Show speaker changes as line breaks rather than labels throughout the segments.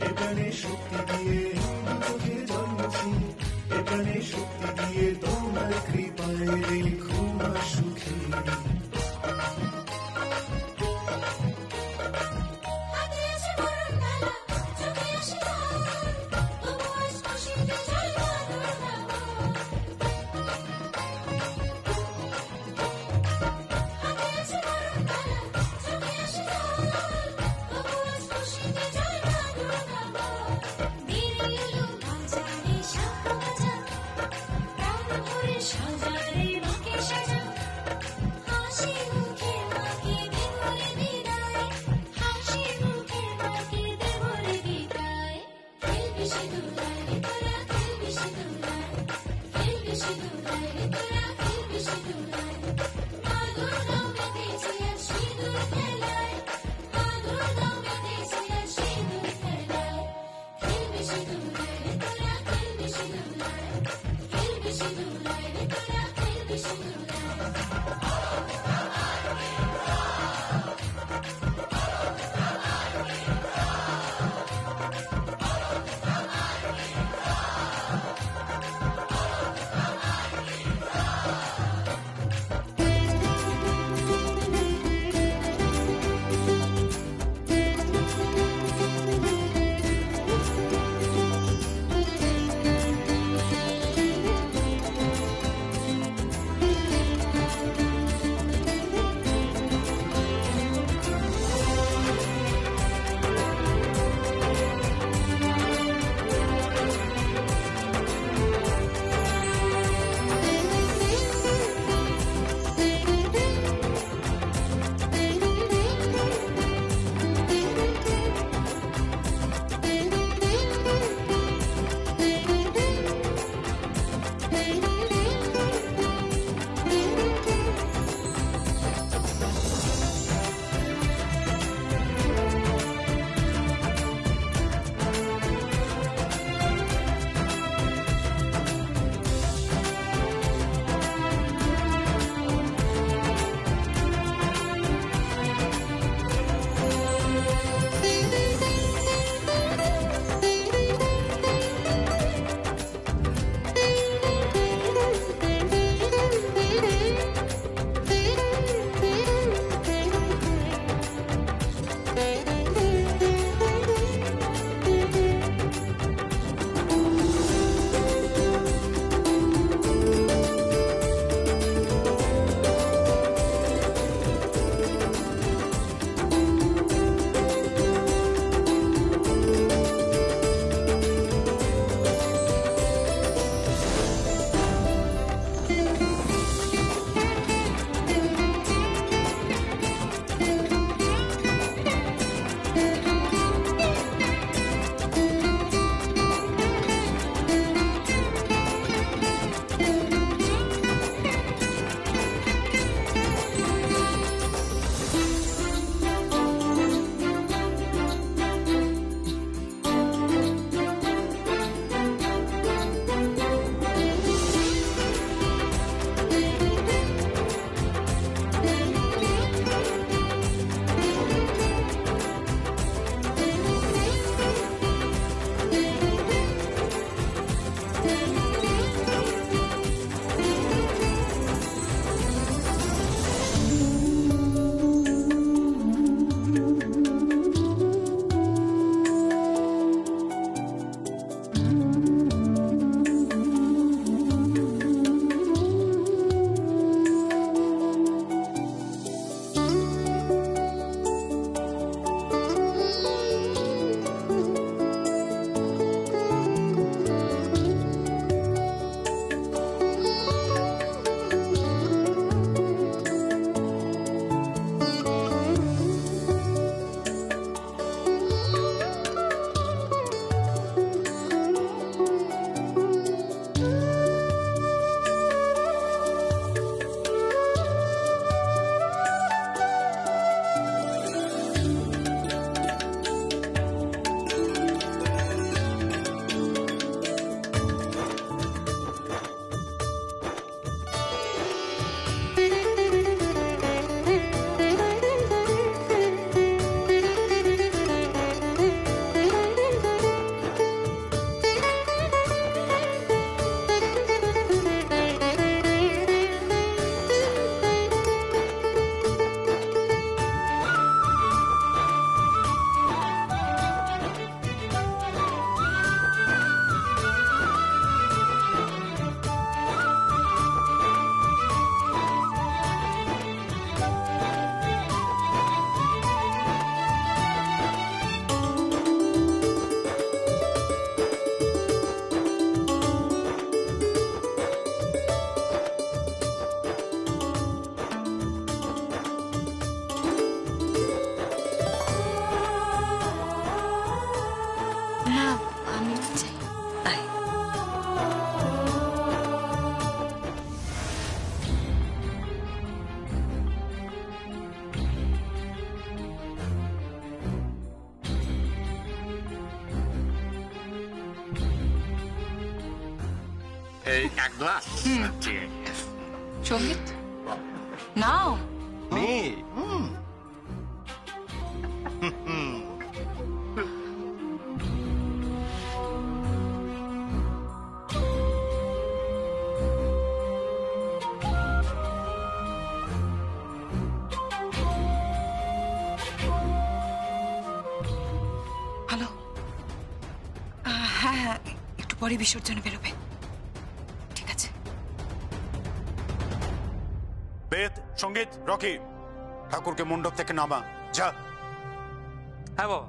এখানে শক্তি দিয়ে তোকে জন্মছি, এখানে শক্তি দিয়ে তোমার কৃপায় রেখো মা সুখী।
না আমি চাই।
এই এক গ্লাস
সঙ্গীত নাও। হ্যালো, হ্যাঁ হ্যাঁ একটু পরে বিসর্জনে বেরোবে। ঠিক আছে।
বেদ, সঙ্গীত, রকি, ঠাকুরকে মণ্ডপ থেকে নামা। যা।
হ্যাঁ বাবা।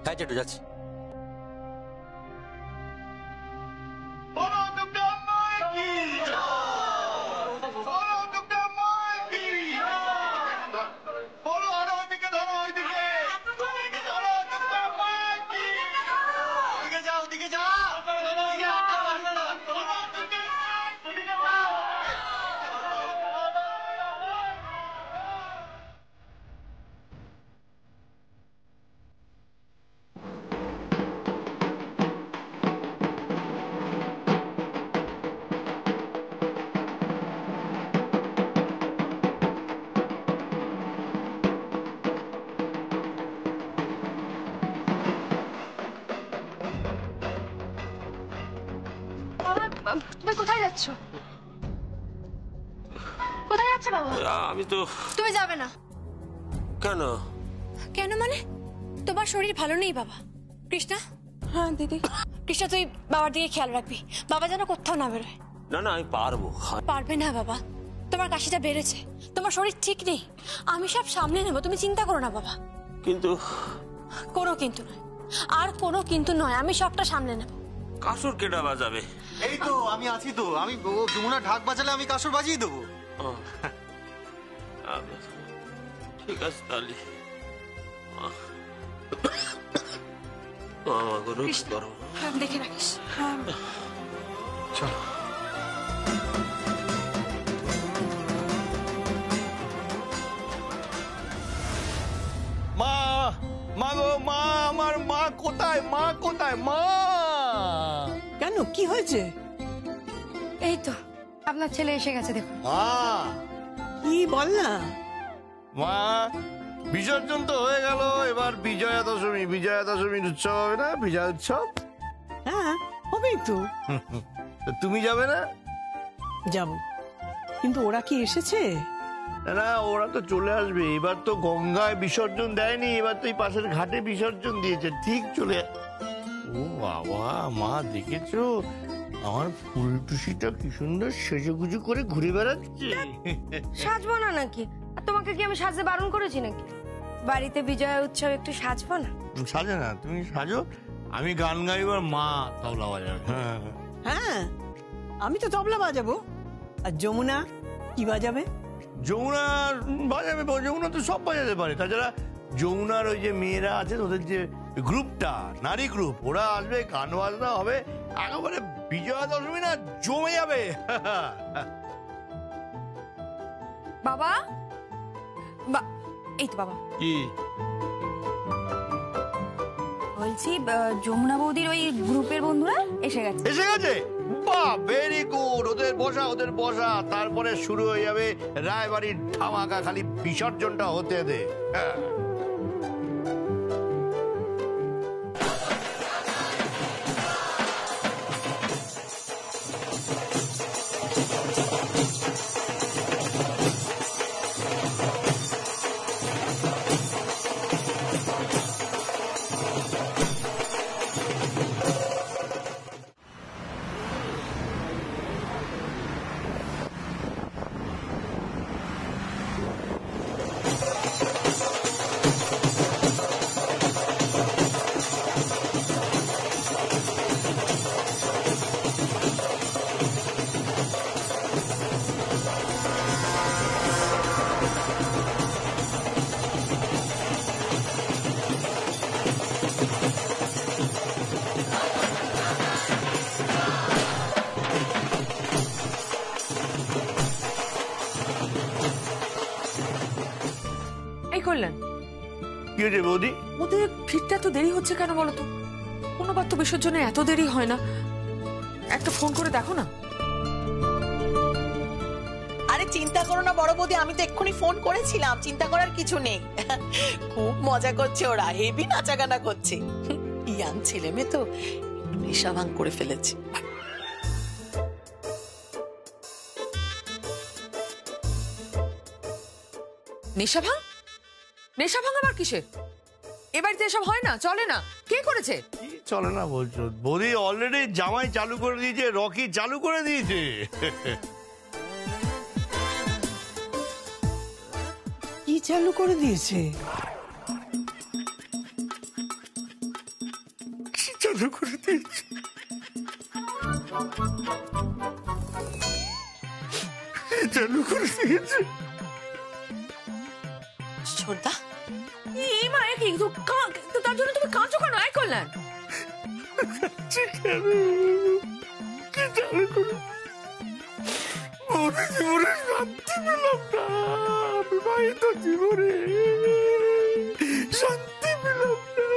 হ্যাঁ চেটু যাচ্ছি।
তুমি কোথায় যাচ্ছ? কোথায় যাচ্ছে বাবা?
আমি তো।
তুমি যাবে না।
কেন?
কেন মানে? তোমার শরীর ভালো নেই বাবা। কৃষ্ণা। হ্যাঁ দিদি। কৃষ্ণা তুই বাবার দিকে খেয়াল রাখবি, বাবা যেন কোথাও না বেরোয়।
না না আমি পারবো।
পারবে না বাবা, তোমার কাশিটা বেড়েছে, তোমার শরীর ঠিক নেই, আমি সব সামলে নেবো, তুমি চিন্তা করো না বাবা।
কিন্তু
কোনো কিন্তু নয়, আর কোনো কিন্তু নয়, আমি সবটা সামলে নেবো।
কাসর কেটা বাজাবে?
এই তো আমি আছি তো, আমি যমুনা ঢাক বাজালে আমি কাসর বাজিয়ে দেবো।
ঠিক আছে তাহলে।
দেখে রাখিস।
চল।
মা, মা গো মা, আমার মা কোথায়? মা কোথায়? মা
কেন, কি হয়েছে?
এই তো আপনার ছেলে এসে গেছে, দেখুন।
মা,
কি বল না।
মা বিসর্জন তো হয়ে গেল, এবার বিজয়া দশমী। বিজয়া দশমীর উৎসব হবে না? বিজয়া উৎসব।
হ্যাঁ হবেই তো।
তো তুমি যাবে না?
যাব, কিন্তু ওরা কি এসেছে?
না ওরা তো চলে আসবে। এবার তো গঙ্গায় বিসর্জন দেয়নি, এবার তো এই পাশের ঘাটে বিসর্জন দিয়েছে। ঠিক চলে। ও বাবা, মা দেখেছো আমার ফুল টুসিটা কি সুন্দর সেজেগুজু করে ঘুরে বেড়াচ্ছে।
সাজবো না নাকি? আর তোমাকে কি আমি সাজতে বারণ করেছি নাকি? বাড়িতে বিজয়া উৎসব একটু সাজবো না?
সাজো না, তুমি সাজো, আমি গান গাইবার, মা তবলা বাজাবে।
হ্যাঁ আমি তো তবলা বাজাবো। আর যমুনা কি বাজাবে?
যমুনা বাজাবে, যমুনা তো সব বাজাতে পারে। তাছাড়া যমুনার ওই যে মেয়েরা আছে, ওদের যে গ্রুপটা, নারী গ্রুপ, ওরা আসবে, গান বাজনা হবে, একেবারে বিজয়া দশমী না জমে যাবে।
বাবা, এই তো বাবা,
কি
বলছি যমুনা বৌদির ওই গ্রুপের বন্ধুরা এসে গেছে।
এসে গেছে? বাহ, ভেরি গুড। ওদের বসা, ওদের বসা। তারপরে শুরু হয়ে যাবে রায়বাড়ির ধামাকা। খালি বিসর্জনটা হতে দে। হ্যাঁ। হয়েছে বৌদি?
ওদের ফিরতে এত দেরি হচ্ছে কেন বলো তো? কোনোবার তো বিসর্জনে এত দেরি হয় না। একটা ফোন করে দেখো না।
আরে চিন্তা করো না বড় বৌদি, আমি তো এক্ষুনি ফোন করেছিলাম, চিন্তা করার কিছু নেই। খুব মজা করছে ওরা, হেভি নাচাগানা করছে। ইয়াং ছেলে মেয়ে তো নেশা ভাঙ করে ফেলেছে।
নেশা ভাঙ? নেশা ভাঙ আবার কিসে? এ বাড়িতে এসব হয় না, চলে না। কে করেছে?
কি চলে না বলছো বৌদি? অলরেডি জামাই চালু করে দিয়েছে, রকি চালু করে দিয়েছে।
কি চালু করে দিয়েছে?
কি চালু করে দিয়েছে? চালু করে দিয়েছে।
ছোটদা
এই মা কি তো তার জন্য তুমি কাঁদছো কেন? আয় কল্যাণ,
কি চালু করে? বৌদি জীবনে শান্তি পেলাম না, বিবাহিত জীবনে শান্তি পেলাম না।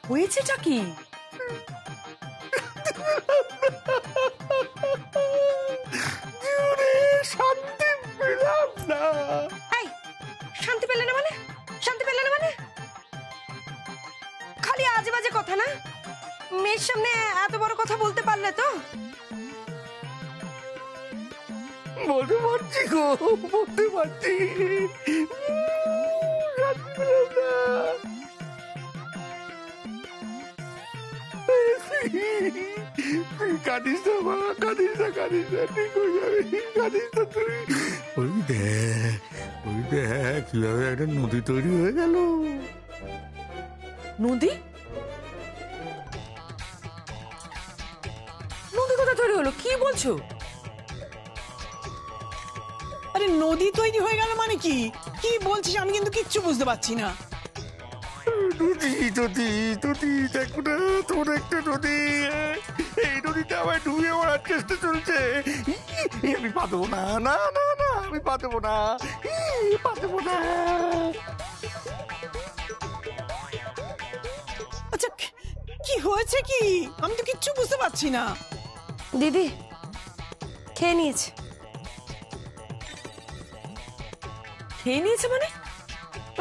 হয়েছেটা কি?
জীবনে শান্তি পেলাম না।
এই শান্তি পেলে না মানে? শান্তি পেলে না মানে? খালি আজে বাজে কথা না। মেয়ের সামনে এত বড় কথা বলতে পারলে তো?
বলতে পারছি গো, বলতে পারছি। শান্তি পেলাম না। কাঁদিস না মা, কাঁদিস না, কাঁদিস না, ঠিক হয়ে যাবে। কাঁদিস না তুই। ওই দেখ কিভাবে একটা নদী তৈরি হয়ে গেল।
নদী? নদী কোথা তৈরি হলো? কি বলছো?
আরে নদী তৈরি হয়ে গেল মানে কি? কি বলছিস আমি কিন্তু কিচ্ছু বুঝতে পারছি না।
নদী নদী নদী, দেখো না তোর একটা নদী। এই নদীটা আমায় ডুবিয়ে মারার চেষ্টা চলছে। আমি পারবো না, না না না, আমি পারবো না, পারবো না।
আচ্ছা কি হয়েছে কি? আমি তো কিচ্ছু বুঝতে পারছি না।
দিদি খেয়ে নিয়েছে।
খেয়ে নিয়েছে মানে?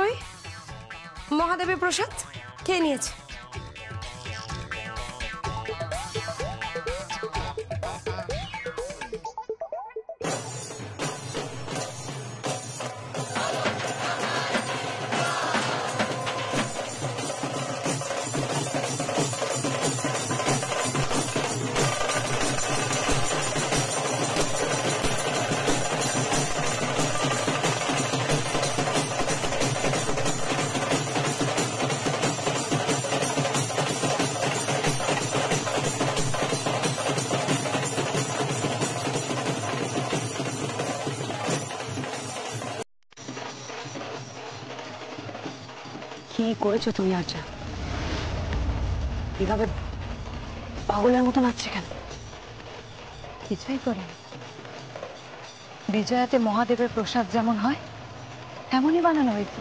ওই মহাদেবের প্রসাদ খেয়ে নিয়েছে।
কি করেছো তুমি আর্যা? এভাবে পাগলের মতো নাচছে কেন?
কিছুই করি বিজয়াতে মহাদেবের প্রসাদ যেমন হয় তেমনই বানানো হয়েছে।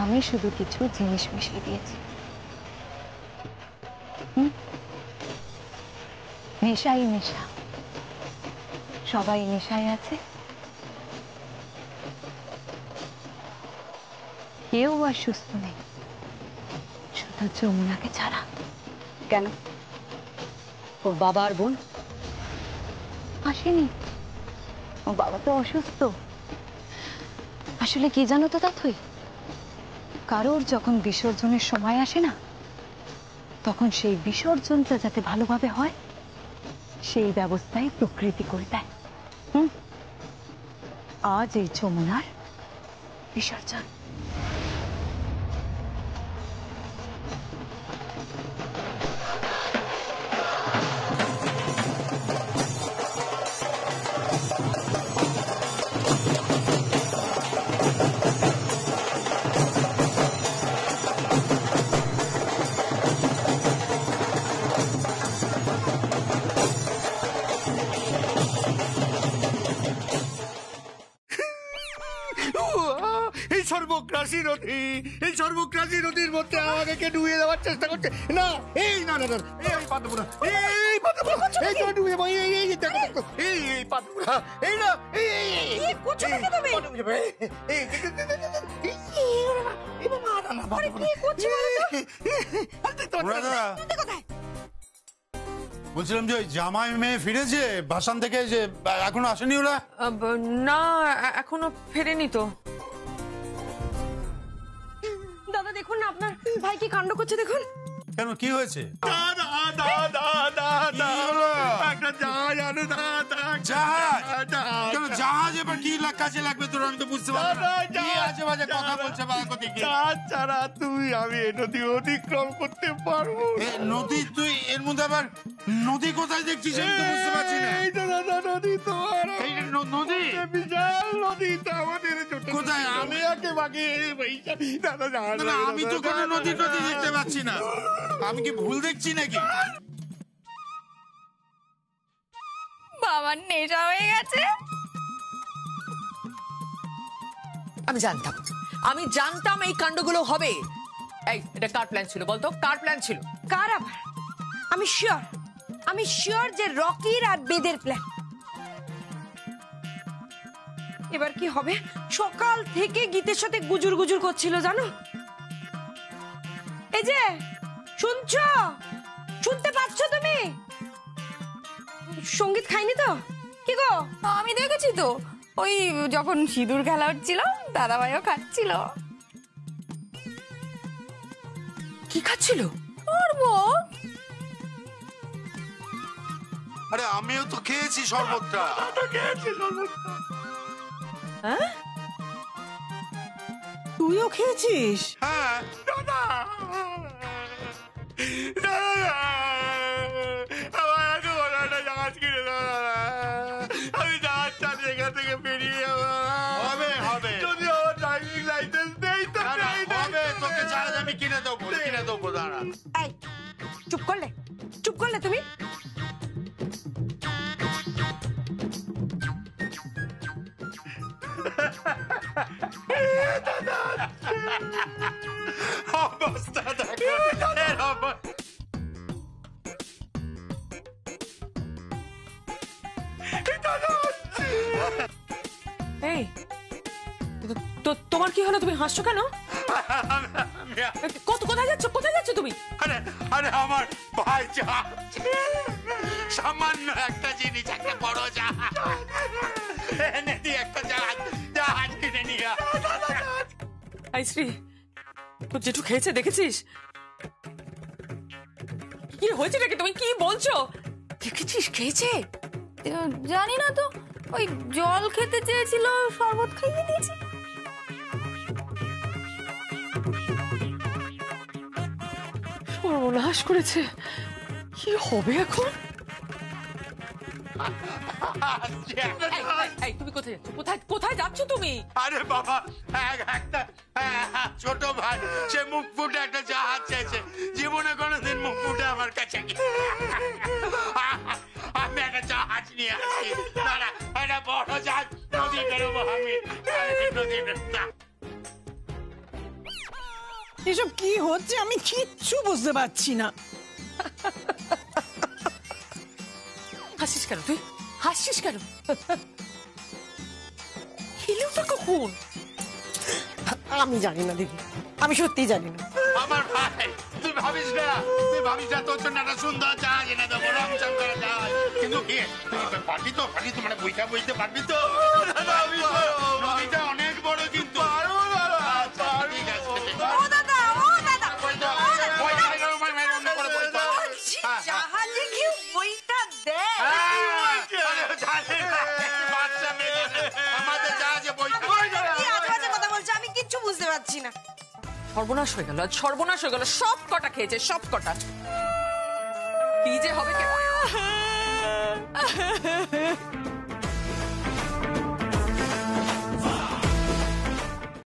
আমি শুধু কিছু জিনিস মিশিয়ে দিয়েছি। নেশাই নেশা, সবাই নেশায় আছে, কেউ আর সুস্থ নেই, শুধু যমুনাকে ছাড়া।
কেন? ওর বাবা আর বোন
আসেনি, ও বাবা তো অসুস্থ। আসলে কি জানো তো তাথই, কারোর যখন বিসর্জনের সময় আসে না, তখন সেই বিসর্জনটা যাতে ভালোভাবে হয় সেই ব্যবস্থাই প্রকৃতি করে দেয়। আজ এই যমুনার বিসর্জন।
সর্বগ্রাসী নদী, এই সর্বগ্রাসী নদীর মধ্যে আমাকে কে ডুবিয়ে দেওয়ার চেষ্টা করছে। না এই না না না এই পাতবো না, এই পাতবো না, এই তো ডুবিয়ে দেবো, এই দেখো দেখো, এই পাতবো না, এই না এই
করছো নাকি তুমি?
বলছিলাম যে ওই জামাই মেয়ে ফিরেছে ভাসান থেকে, যে এখনো আসেনি ওরা?
না এখনো ফেরেনি তো।
দাদা দেখুন না আপনার ভাই কি কাণ্ড করছে দেখুন।
কেন, কি হয়েছে? জাহাজ এবার কি কাজে লাগবে তোর, আমি তো বুঝতে পারছি
ছাড়া তুই আমি এই নদী অতিক্রম করতে পারবো?
নদী? তুই এর মধ্যে আবার নদী কোথায় দেখছিস আমি তো বুঝতে পারছি না।
নদী তোমার
নদী,
বিশাল নদী তো আমাদের
কোথায়?
আমি আগে বাকি
আমি তো কোনো নদী টদী দেখতে পাচ্ছি না, আমি কি ভুল দেখছি নাকি?
বাবার নেশা হয়ে গেছে।
আমি জানতাম এই কাণ্ডগুলো হবে। এই এটা কার প্ল্যান ছিল বলতো, কার প্ল্যান ছিল?
কার আবার? আমি শিওর যে রকির আর বেদের প্ল্যান। এবার কি হবে? সকাল থেকে গীতের সাথে গুজুর গুজুর করছিল জানো। এই যে শুনছো, শুনতে পাচ্ছ তুমি? সঙ্গীত খাইনি তো? কি গো?
আমি দেখেছি তো, ওই যখন সিঁদুর খেলা হচ্ছিল দাদাভাইও খাচ্ছিল।
কি খাচ্ছিল?
আরে আমিও তো খেয়েছি শরবতটা।
হ্যাঁ তুইও খেয়েছিস?
হ্যাঁ
জাহাজ কিনে আমি জাহাজ চালিয়ে এখান থেকে বেরিয়ে যাবো।
হবে
যদি আমার ড্রাইভিং লাইসেন্স নেই তো
হবে, তোকে জাহাজ আমি কিনে দেবো দাঁড়া।
এই চুপ করলে তুমি?
অবস্থা দেখো।
এই তোমার কি হলো? তুমি হাসছো কেন? কোথায় যাচ্ছ তুমি?
আরে আমার ভাই জাহাজ, সামান্য একটা জিনিস, একটা বড় জাহাজ এনে দিয়ে একটা জাহাজ কিনে নিয়ে।
আইশ্রী তোর জেঠু খেয়েছে দেখেছিস? কি হয়েছে নাকি? তুমি কি বলছো? দেখেছিস খেয়েছে?
জানি না তো, ওই জল খেতে চেয়েছিল, শরবত খাইয়ে দিয়েছি।
সর্বনাশ করেছে, কি হবে এখন? তুমি কোথায় যাচ্ছ তুমি?
আরে বাবা, একটা ছোট ভাই সে মুখ ফুটে একটা জাহাজ চাইছে, জীবনে কোনোদিন মুখ ফুটে আমার কাছে আমি একটা জাহাজ নিয়ে আসি। দাঁড়া, একটা বড় জাহাজ নদী বেরোবো আমি।
এসব কি হচ্ছে আমি কিচ্ছু বুঝতে পারছি না।
হাসিস কেন তুই? হাসিস কেন? হিলুটা কখন?
আমি জানি না দিদি, আমি সত্যি জানি না।
আমার ভাই, তুই ভাবিস না তোর জন্য একটা সুন্দর জাহাজ এনে দেবো, রং চং করা জাহাজ। কিন্তু কি পারবি তো মানে বইটা বইতে পারবি তো? নদীটা অনেক বড় কিন্তু। ঠিক আছে,
জাহাজে কি বইটা দেয়?
আমাদের জাহাজে বইটা
কথা বলছে, আমি কিচ্ছু বুঝতে পারছি না।
সর্বনাশ হয়ে গেল, সর্বনাশ হয়ে গেল। সব কটা খেয়েছে, সব কটা। কি যে হবে